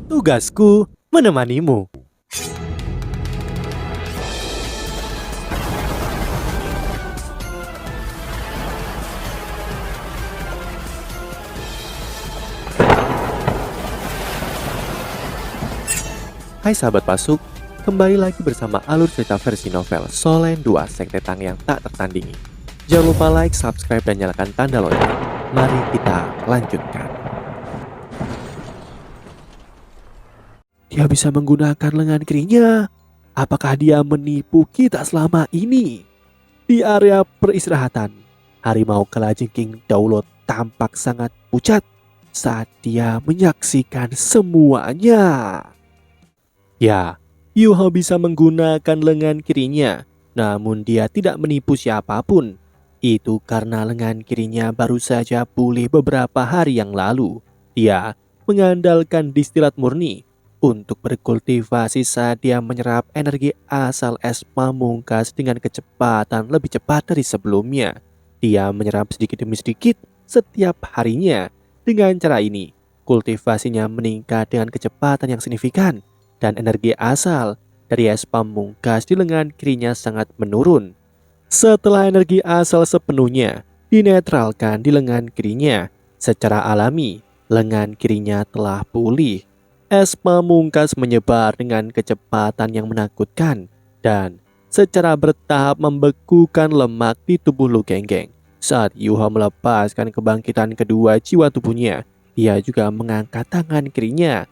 Tugasku menemanimu. Hai sahabat Pasuk, kembali lagi bersama alur cerita versi novel Solen 2 Sekte Tang yang tak tertandingi. Jangan lupa like, subscribe, dan nyalakan tanda lonceng. Mari kita lanjutkan. Dia bisa menggunakan lengan kirinya. Apakah dia menipu kita selama ini? Di area peristirahatan, harimau kalajengking Daulo tampak sangat pucat saat dia menyaksikan semuanya. Ya, Yu Hao bisa menggunakan lengan kirinya, namun dia tidak menipu siapapun. Itu karena lengan kirinya baru saja pulih beberapa hari yang lalu. Dia mengandalkan distilat murni untuk berkultivasi saat dia menyerap energi asal es pamungkas dengan kecepatan lebih cepat dari sebelumnya. Dia menyerap sedikit demi sedikit setiap harinya. Dengan cara ini, kultivasinya meningkat dengan kecepatan yang signifikan. Dan energi asal dari es pamungkas di lengan kirinya sangat menurun. Setelah energi asal sepenuhnya dinetralkan di lengan kirinya, secara alami lengan kirinya telah pulih. Es pamungkas menyebar dengan kecepatan yang menakutkan dan secara bertahap membekukan lemak di tubuh Lu Genggeng. Saat Yu Hao melepaskan kebangkitan kedua jiwa tubuhnya, dia juga mengangkat tangan kirinya.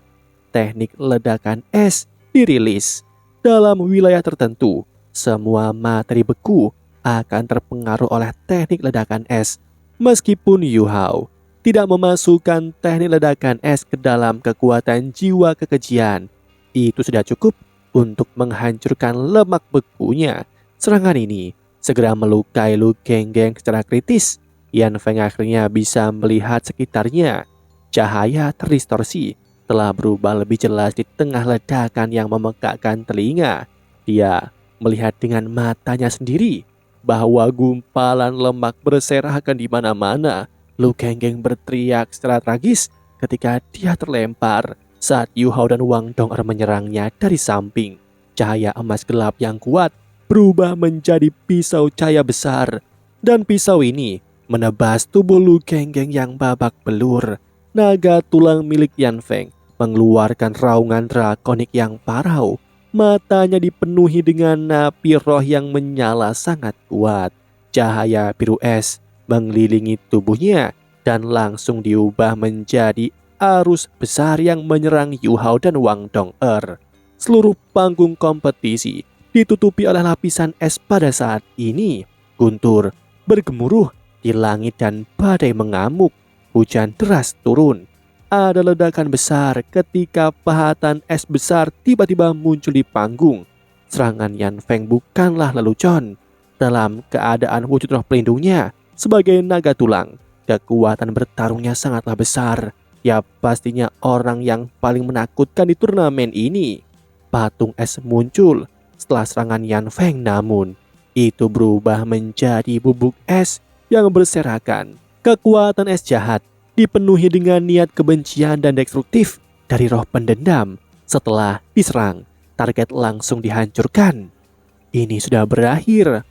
Teknik ledakan es dirilis. Dalam wilayah tertentu, semua materi beku akan terpengaruh oleh teknik ledakan es. Meskipun Yu Hao tidak memasukkan teknik ledakan es ke dalam kekuatan jiwa kekejian, itu sudah cukup untuk menghancurkan lemak bekunya. Serangan ini segera melukai Lu Genggeng secara kritis. Yan Feng akhirnya bisa melihat sekitarnya. Cahaya terdistorsi telah berubah lebih jelas di tengah ledakan yang memekakkan telinga. Dia melihat dengan matanya sendiri bahwa gumpalan lemak berserakan di mana-mana. Lu Genggeng berteriak secara tragis ketika dia terlempar saat Yu Hao dan Wang Dong'er menyerangnya dari samping. Cahaya emas gelap yang kuat berubah menjadi pisau cahaya besar, dan pisau ini menebas tubuh Lu Genggeng yang babak belur. Naga tulang milik Yan Feng mengeluarkan raungan drakonik yang parau. Matanya dipenuhi dengan napi roh yang menyala sangat kuat. Cahaya biru es mengelilingi tubuhnya dan langsung diubah menjadi arus besar yang menyerang Yu Hao dan Wang Dong'er. Seluruh panggung kompetisi ditutupi oleh lapisan es pada saat ini. Guntur bergemuruh di langit dan badai mengamuk. Hujan deras turun. Ada ledakan besar ketika pahatan es besar tiba-tiba muncul di panggung. Serangan Yan Feng bukanlah lelucon. Dalam keadaan wujud roh pelindungnya sebagai naga tulang, kekuatan bertarungnya sangatlah besar. Ya, pastinya orang yang paling menakutkan di turnamen ini. Patung es muncul setelah serangan Yan Feng, namun itu berubah menjadi bubuk es yang berserakan. Kekuatan es jahat dipenuhi dengan niat kebencian dan destruktif dari roh pendendam. Setelah diserang, target langsung dihancurkan. Ini sudah berakhir.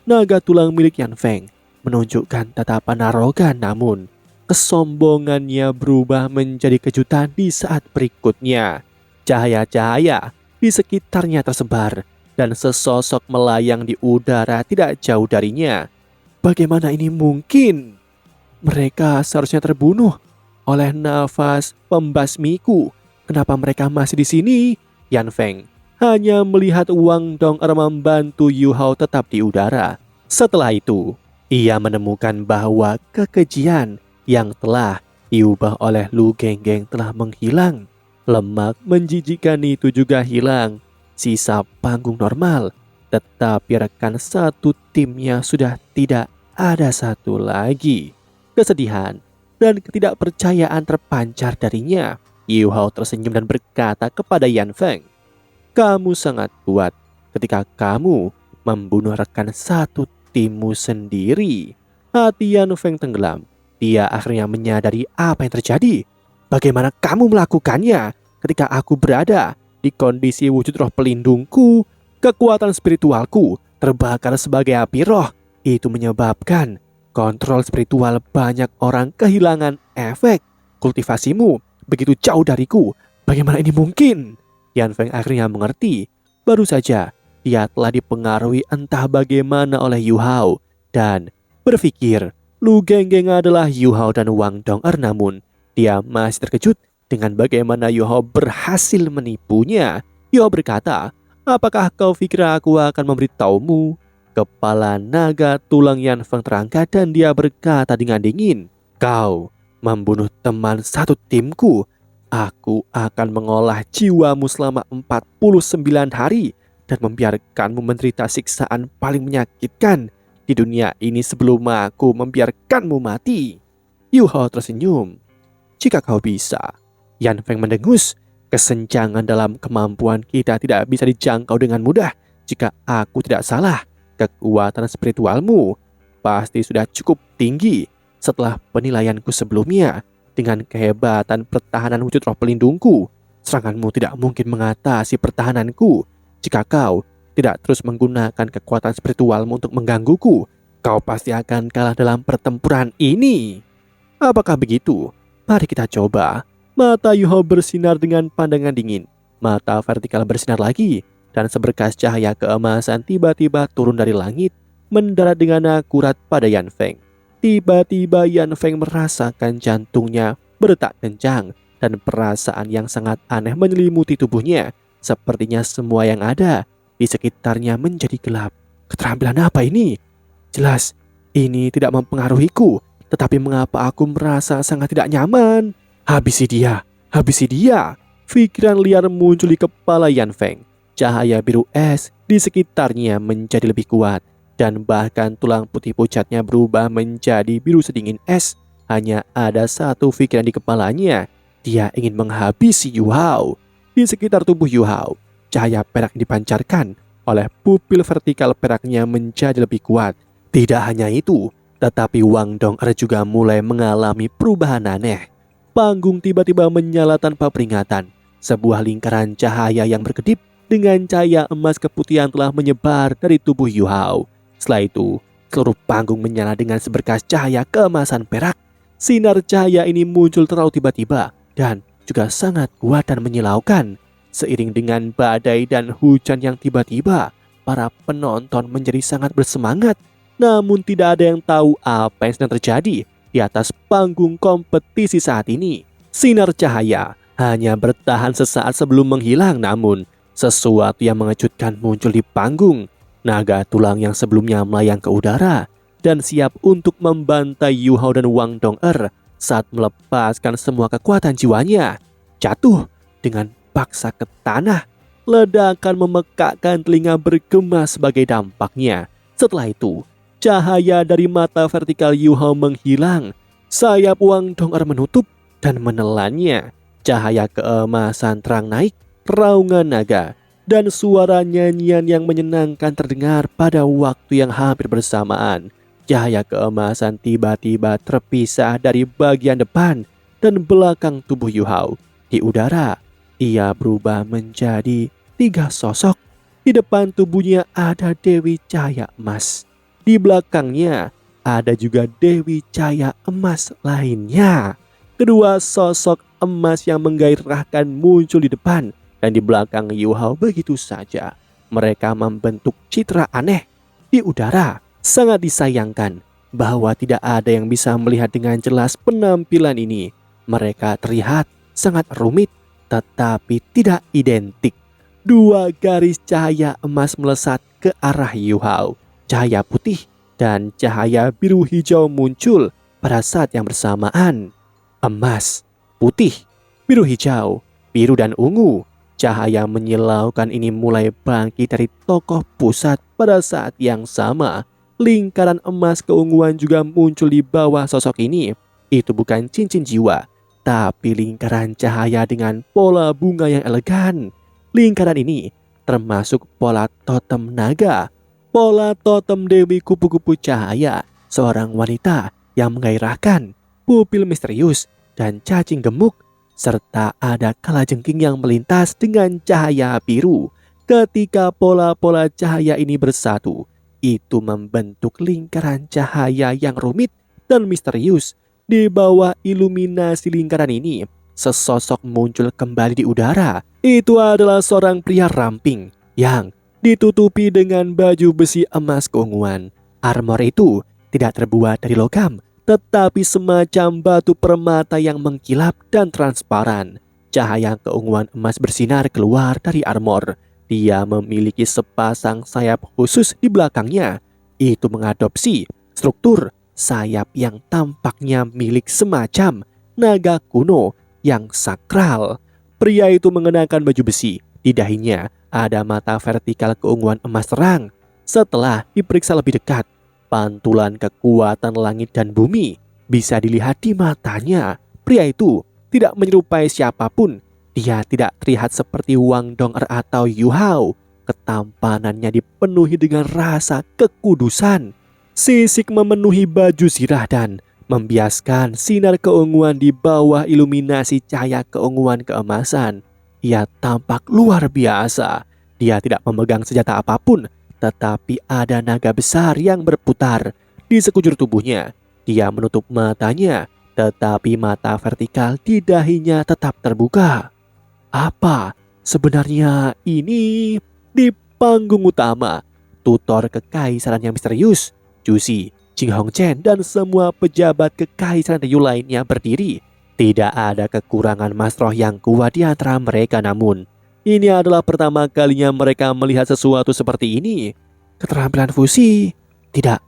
Naga tulang milik Yan Feng menunjukkan tatapan arogan, namun kesombongannya berubah menjadi kejutan di saat berikutnya. Cahaya-cahaya di sekitarnya tersebar dan sesosok melayang di udara tidak jauh darinya. Bagaimana ini mungkin? Mereka seharusnya terbunuh oleh nafas pembasmiku. Kenapa mereka masih di sini? Yan Feng hanya melihat Wang Dong'er membantu Yu Hao tetap di udara. Setelah itu, ia menemukan bahwa kekejian yang telah diubah oleh Lu Genggeng telah menghilang. Lemak menjijikkan itu juga hilang. Sisa panggung normal, tetapi rekan satu timnya sudah tidak ada satu lagi. Kesedihan dan ketidakpercayaan terpancar darinya. Yu Hao tersenyum dan berkata kepada Yan Feng, "Kamu sangat kuat ketika kamu membunuh rekan satu timmu sendiri." Hati Yan Feng tenggelam. Dia akhirnya menyadari apa yang terjadi. Bagaimana kamu melakukannya? ketika aku berada di kondisi wujud roh pelindungku, kekuatan spiritualku terbakar sebagai api roh. Itu menyebabkan kontrol spiritual banyak orang kehilangan efek. Kultivasimu begitu jauh dariku. Bagaimana ini mungkin? Yan Feng akhirnya mengerti. Baru saja dia telah dipengaruhi entah bagaimana oleh Yu Hao dan berpikir Lu Genggeng adalah Yu Hao dan Wang Dong'er, namun dia masih terkejut dengan bagaimana Yu Hao berhasil menipunya. Yu Hao berkata, apakah kau pikir aku akan memberitahumu? Kepala naga tulang Yan Feng terangkat dan dia berkata dengan dingin, kau membunuh teman satu timku. Aku akan mengolah jiwamu selama 49 hari dan membiarkanmu menderita siksaan paling menyakitkan di dunia ini sebelum aku membiarkanmu mati. Yu Hao tersenyum. Jika kau bisa. Yan Feng mendengus. Kesenjangan dalam kemampuan kita tidak bisa dijangkau dengan mudah. Jika aku tidak salah, kekuatan spiritualmu pasti sudah cukup tinggi setelah penilaianku sebelumnya. Dengan kehebatan pertahanan wujud roh pelindungku, seranganmu tidak mungkin mengatasi pertahananku. Jika kau tidak terus menggunakan kekuatan spiritualmu untuk menggangguku, kau pasti akan kalah dalam pertempuran ini. Apakah begitu? Mari kita coba. Mata Yu Hao bersinar dengan pandangan dingin. Mata vertikal bersinar lagi, dan seberkas cahaya keemasan tiba-tiba turun dari langit, mendarat dengan akurat pada Yan Feng. Tiba-tiba Yan Feng merasakan jantungnya berdetak kencang dan perasaan yang sangat aneh menyelimuti tubuhnya. Sepertinya semua yang ada di sekitarnya menjadi gelap. Keterampilan apa ini? Jelas, ini tidak mempengaruhiku. Tetapi mengapa aku merasa sangat tidak nyaman? Habisi dia, habisi dia. Pikiran liar muncul di kepala Yan Feng. Cahaya biru es di sekitarnya menjadi lebih kuat. Dan bahkan tulang putih pucatnya berubah menjadi biru sedingin es. Hanya ada satu pikiran di kepalanya. Dia ingin menghabisi Yu Hao. Di sekitar tubuh Yu Hao, cahaya perak dipancarkan oleh pupil vertikal peraknya menjadi lebih kuat. Tidak hanya itu, tetapi Wang Dong'er juga mulai mengalami perubahan aneh. Panggung tiba-tiba menyala tanpa peringatan. Sebuah lingkaran cahaya yang berkedip dengan cahaya emas keputihan telah menyebar dari tubuh Yu Hao. Setelah itu, seluruh panggung menyala dengan seberkas cahaya keemasan perak. Sinar cahaya ini muncul terlalu tiba-tiba dan juga sangat kuat dan menyilaukan. Seiring dengan badai dan hujan yang tiba-tiba, para penonton menjadi sangat bersemangat. Namun tidak ada yang tahu apa yang sedang terjadi di atas panggung kompetisi saat ini. Sinar cahaya hanya bertahan sesaat sebelum menghilang, namun sesuatu yang mengejutkan muncul di panggung. Naga tulang yang sebelumnya melayang ke udara dan siap untuk membantai Yu Hao dan Wang Dong'er saat melepaskan semua kekuatan jiwanya, jatuh dengan paksa ke tanah. Ledakan memekakkan telinga bergema sebagai dampaknya. Setelah itu, cahaya dari mata vertikal Yu Hao menghilang. Sayap Wang Dong'er menutup dan menelannya. Cahaya keemasan terang naik, raungan naga dan suara nyanyian yang menyenangkan terdengar pada waktu yang hampir bersamaan. Cahaya keemasan tiba-tiba terpisah dari bagian depan dan belakang tubuh Yu Hao. Di udara, ia berubah menjadi 3 sosok. Di depan tubuhnya ada Dewi Cahaya Emas. Di belakangnya ada juga Dewi Cahaya Emas lainnya. Kedua sosok emas yang menggairahkan muncul di depan dan di belakang Yu Hao begitu saja. Mereka membentuk citra aneh di udara. Sangat disayangkan bahwa tidak ada yang bisa melihat dengan jelas penampilan ini. Mereka terlihat sangat rumit tetapi tidak identik. 2 garis cahaya emas melesat ke arah Yu Hao. Cahaya putih dan cahaya biru hijau muncul pada saat yang bersamaan. Emas, putih, biru hijau, biru dan ungu. Cahaya menyilaukan ini mulai bangkit dari tokoh pusat pada saat yang sama. Lingkaran emas keunguan juga muncul di bawah sosok ini. Itu bukan cincin jiwa, tapi lingkaran cahaya dengan pola bunga yang elegan. Lingkaran ini termasuk pola totem naga. Pola totem Dewi Kupu-Kupu Cahaya, seorang wanita yang menggairahkan, pupil misterius, dan cacing gemuk. serta ada kalajengking yang melintas dengan cahaya biru. Ketika pola-pola cahaya ini bersatu, itu membentuk lingkaran cahaya yang rumit dan misterius. Di bawah iluminasi lingkaran ini, sesosok muncul kembali di udara. Itu adalah seorang pria ramping yang ditutupi dengan baju besi emas keunguan. Armor itu tidak terbuat dari logam, tetapi semacam batu permata yang mengkilap dan transparan. Cahaya keunguan emas bersinar keluar dari armor. Dia memiliki sepasang sayap khusus di belakangnya. Itu mengadopsi struktur sayap yang tampaknya milik semacam naga kuno yang sakral. Pria itu mengenakan baju besi. Di dahinya ada mata vertikal keunguan emas terang. Setelah diperiksa lebih dekat, pantulan kekuatan langit dan bumi bisa dilihat di matanya. Pria itu tidak menyerupai siapapun. Dia tidak terlihat seperti Wang Dong'er atau Yu Hao. Ketampanannya dipenuhi dengan rasa kekudusan. Sisik memenuhi baju zirah dan membiaskan sinar keunguan di bawah iluminasi cahaya keunguan keemasan. Ia tampak luar biasa. Dia tidak memegang senjata apapun, tetapi ada naga besar yang berputar di sekujur tubuhnya. Dia menutup matanya, tetapi mata vertikal di dahinya tetap terbuka. Apa sebenarnya ini? Di panggung utama, tutor kekaisaran yang misterius, Juzi, Jing Hongchen, dan semua pejabat kekaisaran Ryu lainnya berdiri. Tidak ada kekurangan masroh yang kuat di antara mereka, namun ini adalah pertama kalinya mereka melihat sesuatu seperti ini. Keterampilan fusi? Tidak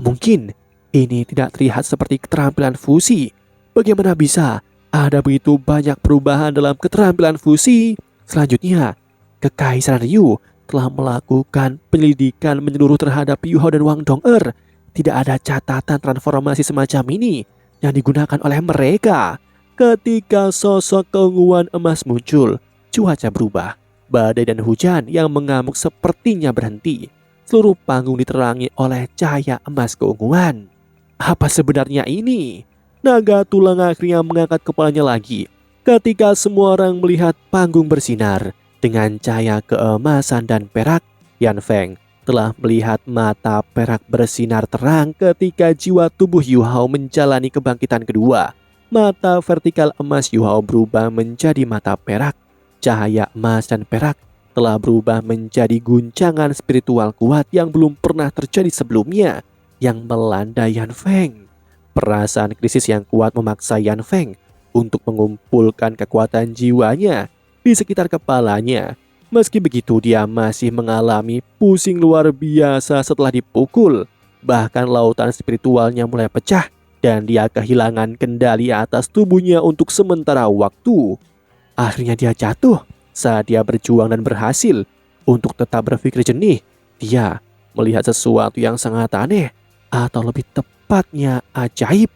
mungkin. Ini tidak terlihat seperti keterampilan fusi. Bagaimana bisa ada begitu banyak perubahan dalam keterampilan fusi? Selanjutnya, Kekaisaran Ryu telah melakukan penyelidikan menyeluruh terhadap Yu Hao dan Wang Dong'er. Tidak ada catatan transformasi semacam ini yang digunakan oleh mereka. Ketika sosok keunguan emas muncul, cuaca berubah. Badai dan hujan yang mengamuk sepertinya berhenti. Seluruh panggung diterangi oleh cahaya emas keunguan. Apa sebenarnya ini? Naga tulang akhirnya mengangkat kepalanya lagi. Ketika semua orang melihat panggung bersinar dengan cahaya keemasan dan perak, Yan Feng telah melihat mata perak bersinar terang ketika jiwa tubuh Yu Hao menjalani kebangkitan kedua. Mata vertikal emas Yu Hao berubah menjadi mata perak. Cahaya emas dan perak telah berubah menjadi guncangan spiritual kuat yang belum pernah terjadi sebelumnya yang melanda Yan Feng. Perasaan krisis yang kuat memaksa Yan Feng untuk mengumpulkan kekuatan jiwanya di sekitar kepalanya. Meski begitu, dia masih mengalami pusing luar biasa setelah dipukul. Bahkan lautan spiritualnya mulai pecah dan dia kehilangan kendali atas tubuhnya untuk sementara waktu. Akhirnya dia jatuh saat dia berjuang dan berhasil untuk tetap berpikir jernih. Dia melihat sesuatu yang sangat aneh, atau lebih tepatnya ajaib.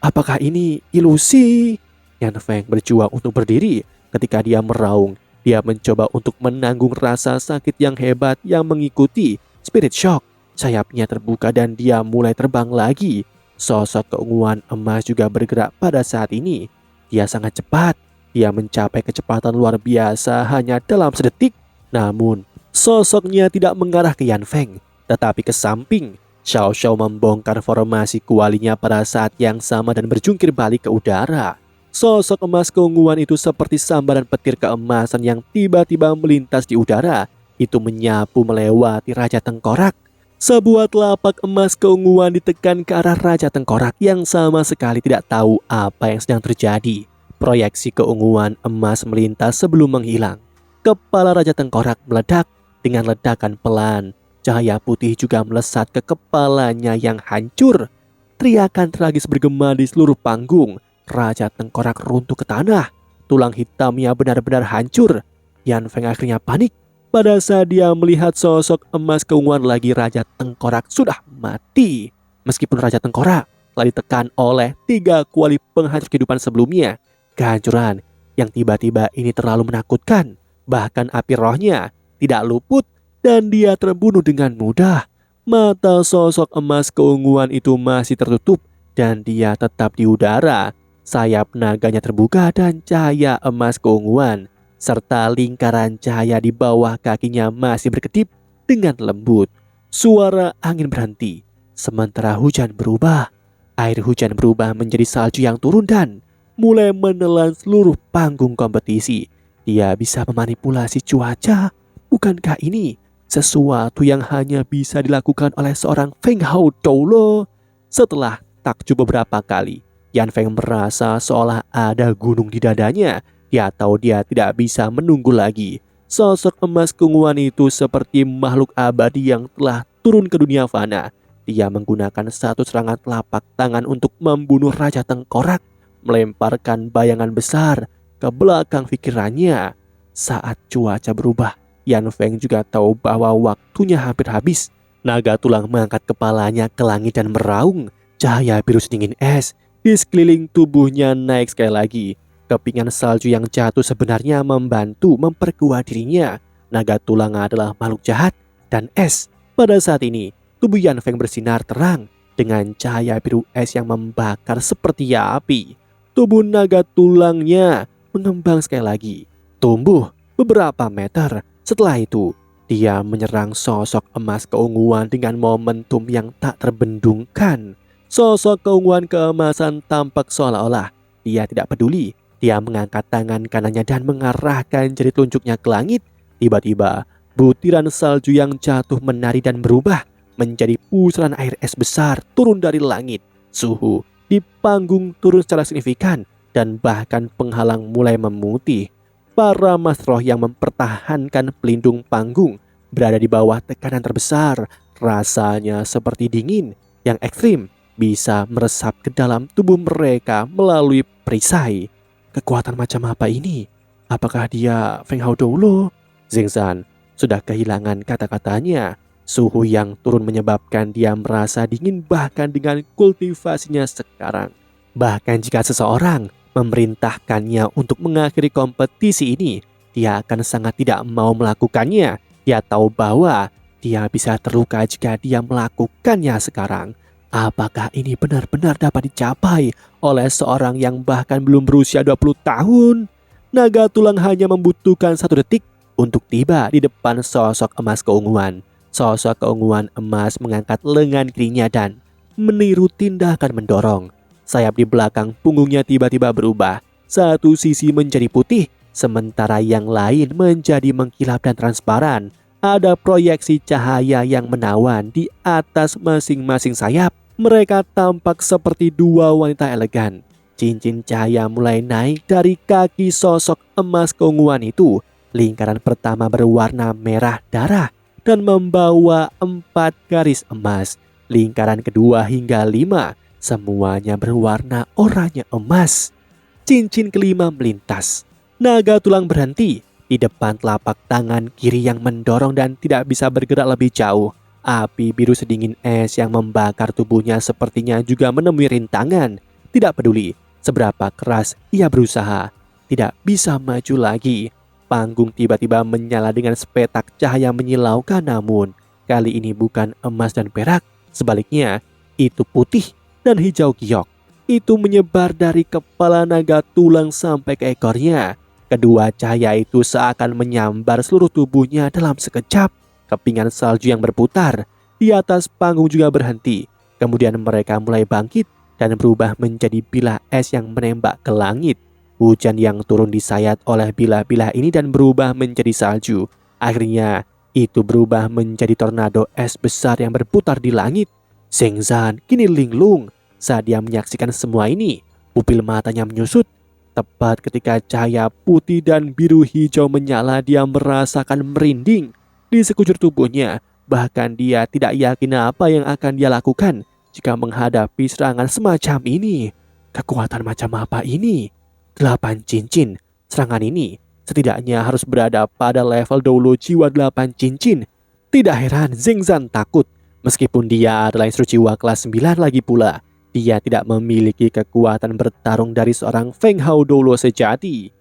Apakah ini ilusi? Yan Feng berjuang untuk berdiri. Ketika dia meraung, dia mencoba untuk menanggung rasa sakit yang hebat yang mengikuti spirit shock. Sayapnya terbuka dan dia mulai terbang lagi. Sosok keunguan emas juga bergerak pada saat ini. Dia sangat cepat. Dia mencapai kecepatan luar biasa hanya dalam sedetik. Namun, sosoknya tidak mengarah ke Yan Feng, tetapi ke samping. Xiao Xiao membongkar formasi kualinya pada saat yang sama dan berjungkir balik ke udara. Sosok emas keunguan itu seperti sambaran petir keemasan yang tiba-tiba melintas di udara. Itu menyapu melewati Raja Tengkorak. Sebuah telapak emas keunguan ditekan ke arah Raja Tengkorak yang sama sekali tidak tahu apa yang sedang terjadi. Proyeksi keunguan emas melintas sebelum menghilang. Kepala Raja Tengkorak meledak dengan ledakan pelan. Cahaya putih juga melesat ke kepalanya yang hancur. Teriakan tragis bergema di seluruh panggung. Raja Tengkorak runtuh ke tanah. Tulang hitamnya benar-benar hancur. Yan Feng akhirnya panik pada saat dia melihat sosok emas keunguan lagi. Raja Tengkorak sudah mati. Meskipun Raja Tengkorak telah ditekan oleh 3 kuali penghancur kehidupan sebelumnya, kehancuran yang tiba-tiba ini terlalu menakutkan. Bahkan api rohnya tidak luput dan dia terbunuh dengan mudah. Mata sosok emas keunguan itu masih tertutup dan dia tetap di udara. sayap naganya terbuka dan cahaya emas keunguan, serta lingkaran cahaya di bawah kakinya masih berkedip dengan lembut. Suara angin berhenti, sementara hujan berubah. Air hujan berubah menjadi salju yang turun dan mulai menelan seluruh panggung kompetisi. Dia bisa memanipulasi cuaca. Bukankah ini sesuatu yang hanya bisa dilakukan oleh seorang Feng Hao Doulo? Setelah takjub beberapa kali, Yan Feng merasa seolah ada gunung di dadanya. Dia tahu dia tidak bisa menunggu lagi. Sosok emas keunguan itu seperti makhluk abadi yang telah turun ke dunia fana. Dia menggunakan satu serangan telapak tangan untuk membunuh Raja Tengkorak, melemparkan bayangan besar ke belakang pikirannya. Saat cuaca berubah, Yan Feng juga tahu bahwa waktunya hampir habis. Naga tulang mengangkat kepalanya ke langit dan meraung. Cahaya biru sedingin es di sekeliling tubuhnya naik sekali lagi. Kepingan salju yang jatuh sebenarnya membantu memperkuat dirinya. Naga tulang adalah makhluk jahat dan es. Pada saat ini, tubuh Yan Feng bersinar terang dengan cahaya biru es yang membakar seperti api. Tubuh naga tulangnya mengembang sekali lagi, tumbuh beberapa meter. Setelah itu, dia menyerang sosok emas keunguan dengan momentum yang tak terbendungkan. Sosok keunguan keemasan tampak seolah-olah dia tidak peduli. Dia mengangkat tangan kanannya dan mengarahkan jari telunjuknya ke langit. Tiba-tiba, butiran salju yang jatuh menari dan berubah menjadi pusaran air es besar turun dari langit. Suhu di panggung turun secara signifikan dan bahkan penghalang mulai memutih. Para masroh yang mempertahankan pelindung panggung berada di bawah tekanan terbesar. Rasanya seperti dingin yang ekstrim bisa meresap ke dalam tubuh mereka melalui perisai. Kekuatan macam apa ini? Apakah dia Feng Hao Doulo? Zengzan sudah kehilangan kata-katanya. Suhu yang turun menyebabkan dia merasa dingin bahkan dengan kultivasinya sekarang. Bahkan jika seseorang memerintahkannya untuk mengakhiri kompetisi ini, dia akan sangat tidak mau melakukannya. Dia tahu bahwa dia bisa terluka jika dia melakukannya sekarang. Apakah ini benar-benar dapat dicapai oleh seorang yang bahkan belum berusia 20 tahun? Naga tulang hanya membutuhkan 1 detik untuk tiba di depan sosok emas keunguan. Sosok keunguan emas mengangkat lengan kirinya dan meniru tindakan mendorong. Sayap di belakang punggungnya tiba-tiba berubah. Satu sisi menjadi putih, sementara yang lain menjadi mengkilap dan transparan. Ada proyeksi cahaya yang menawan di atas masing-masing sayap. Mereka tampak seperti dua wanita elegan. Cincin cahaya mulai naik dari kaki sosok emas keunguan itu. Lingkaran pertama berwarna merah darah dan membawa 4 garis emas. Lingkaran kedua hingga 5 semuanya berwarna oranye emas. Cincin kelima melintas. Naga tulang berhenti di depan telapak tangan kiri yang mendorong dan tidak bisa bergerak lebih jauh. Api biru sedingin es yang membakar tubuhnya sepertinya juga menemui rintangan. Tidak peduli seberapa keras ia berusaha, tidak bisa maju lagi. Panggung tiba-tiba menyala dengan sepetak cahaya menyilaukan, namun kali ini bukan emas dan perak. Sebaliknya, itu putih dan hijau giok. Itu menyebar dari kepala naga tulang sampai ke ekornya. Kedua cahaya itu seakan menyambar seluruh tubuhnya dalam sekejap. Kepingan salju yang berputar di atas panggung juga berhenti. Kemudian mereka mulai bangkit dan berubah menjadi bilah es yang menembak ke langit. Hujan yang turun disayat oleh bilah-bilah ini dan berubah menjadi salju. Akhirnya itu berubah menjadi tornado es besar yang berputar di langit. Zengzan kini linglung saat dia menyaksikan semua ini. Pupil matanya menyusut. Tepat ketika cahaya putih dan biru hijau menyala, dia merasakan merinding di sekujur tubuhnya. Bahkan dia tidak yakin apa yang akan dia lakukan jika menghadapi serangan semacam ini. Kekuatan macam apa ini? 8 cincin. Serangan ini setidaknya harus berada pada level Doulo jiwa 8 cincin. Tidak heran Zengzan takut. Meskipun dia adalah instru jiwa kelas 9 lagi pula, dia tidak memiliki kekuatan bertarung dari seorang Feng Hao Doulo sejati.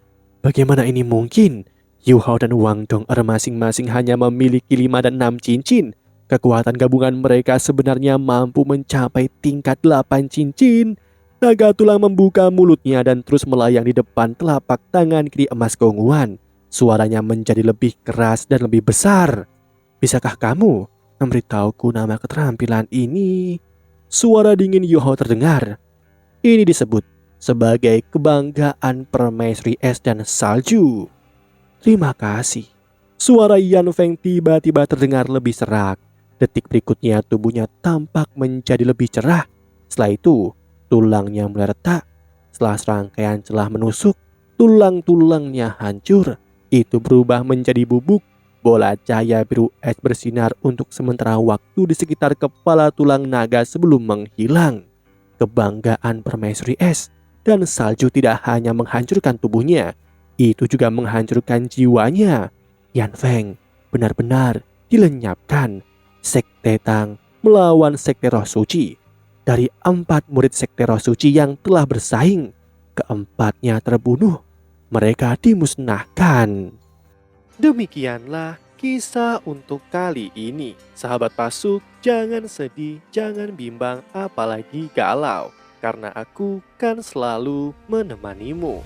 Bagaimana ini mungkin? Yu Hao dan Wang Dong masing-masing hanya memiliki 5 dan 6 cincin. Kekuatan gabungan mereka sebenarnya mampu mencapai tingkat 8 cincin. Naga tulang membuka mulutnya dan terus melayang di depan telapak tangan kiri emas keunguan. Suaranya menjadi lebih keras dan lebih besar. Bisakah kamu memberitahuku nama keterampilan ini? Suara dingin Yoho terdengar. Ini disebut sebagai kebanggaan permaisuri es dan salju. Terima kasih. Suara Yan Feng tiba-tiba terdengar lebih serak. Detik berikutnya tubuhnya tampak menjadi lebih cerah. Setelah itu, tulangnya mulai retak. Setelah serangkaian celah menusuk, tulang-tulangnya hancur. Itu berubah menjadi bubuk. Bola cahaya biru es bersinar untuk sementara waktu di sekitar kepala tulang naga sebelum menghilang. Kebanggaan permaisuri es dan salju tidak hanya menghancurkan tubuhnya, itu juga menghancurkan jiwanya. Yan Feng benar-benar dilenyapkan. Sekte Tang melawan Sekte Roh Suci. Dari 4 murid Sekte Roh Suci yang telah bersaing, keempatnya terbunuh. Mereka dimusnahkan. Demikianlah kisah untuk kali ini. Sahabat Pasuk, jangan sedih, jangan bimbang, apalagi galau. Karena aku kan selalu menemanimu.